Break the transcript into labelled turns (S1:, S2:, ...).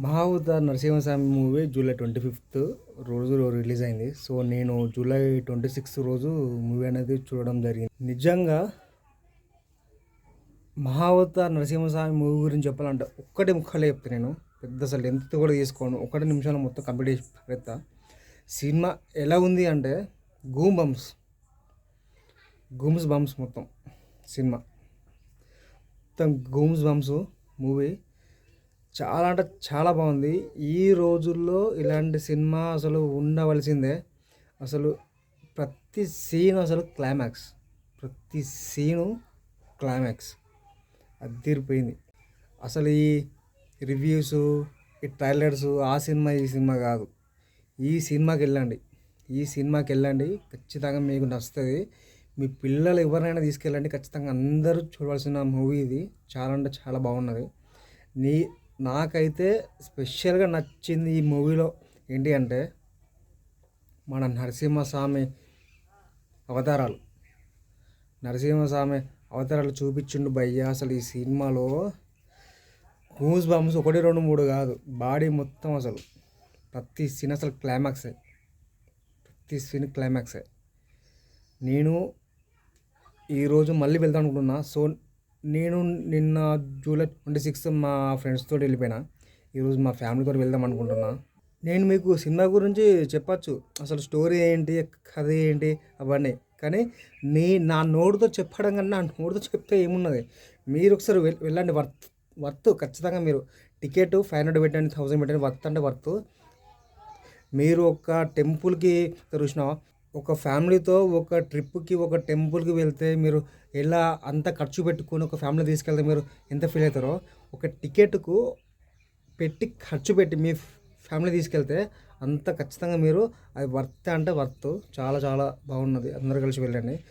S1: Mahavatar Narasimhaswamy movie July 25th రోజు release అయింది. So నేను జూలై 26 రోజు మూవీ అనేది చూడడం జరిగింది. నిజంగా మహావతార్ నరసింహస్వామి మూవీ గురించి చెప్పాలంటే ఒక్కటి ముక్కలే చెప్తాను. నేను పెద్ద అసలు ఎంత కూడా తీసుకోను, ఒకటి నిమిషాలు మొత్తం కంప్లీట్ చేసి పెడతా. సినిమా ఎలా ఉంది అంటే గూమ్స్ బంప్స్ మొత్తం సినిమా మొత్తం గూమ్స్ బంప్స్ మూవీ చాలా అంటే చాలా బాగుంది. ఈ రోజుల్లో ఇలాంటి సినిమా అసలు ఉండవలసిందే. అసలు ప్రతి సీన్ అసలు క్లైమాక్స్ అదిరిపోయింది. అసలు ఈ రివ్యూస్, ఈ ట్రైలర్స్ ఆ సినిమా ఈ సినిమా కాదు. ఈ సినిమాకి వెళ్ళండి ఖచ్చితంగా మీకు నచ్చుతుంది. మీ పిల్లలు ఎవరినైనా తీసుకెళ్ళండి, ఖచ్చితంగా అందరూ చూడవలసిన మూవీ ఇది. చాలా అంటే చాలా బాగున్నది. నాకైతే స్పెషల్గా నచ్చింది ఈ మూవీలో ఏంటి అంటే మన నరసింహస్వామి అవతారాలు చూపించిండు భయ్య. అసలు ఈ సినిమాలో గూస్ బంప్స్ 1, 2, 3 కాదు, బాడీ మొత్తం అసలు ప్రతి సీన్ అసలు క్లైమాక్సే. నేను ఈరోజు మళ్ళీ వెళ్దాం అనుకుంటున్నా. సో నేను నిన్న జూలై 26 మా ఫ్రెండ్స్ తోటి వెళ్ళిపోయినా. ఈరోజు మా ఫ్యామిలీతో వెళ్దాం అనుకుంటున్నా. నేను మీకు సినిమా గురించి చెప్పచ్చు, అసలు స్టోరీ ఏంటి, కథ ఏంటి అవన్నీ. కానీ నా నోటితో చెప్పడం కన్నా నా నోటితో చెప్తే ఏమున్నది. మీరు ఒకసారి వెళ్ళండి. వర్త్ ఖచ్చితంగా. మీరు టికెట్ 500 పెట్టండి, 1000 పెట్టండి, వర్త్ అంటే వర్త్. మీరు ఒక టెంపుల్కి చూసినా, ఒక ఫ్యామిలీతో ఒక ట్రిప్కి ఒక టెంపుల్కి వెళ్తే మీరు ఎలా అంత ఖర్చు పెట్టుకొని ఒక ఫ్యామిలీ తీసుకెళ్తే మీరు ఎంత ఫీల్ అవుతారో, ఒక టికెట్కు పెట్టి ఖర్చు పెట్టి మీ ఫ్యామిలీ తీసుకెళ్తే అంత ఖచ్చితంగా మీరు అది వర్త్ అంటే వర్త్. చాలా చాలా బాగున్నది. అందరూ కలిసి వెళ్ళండి.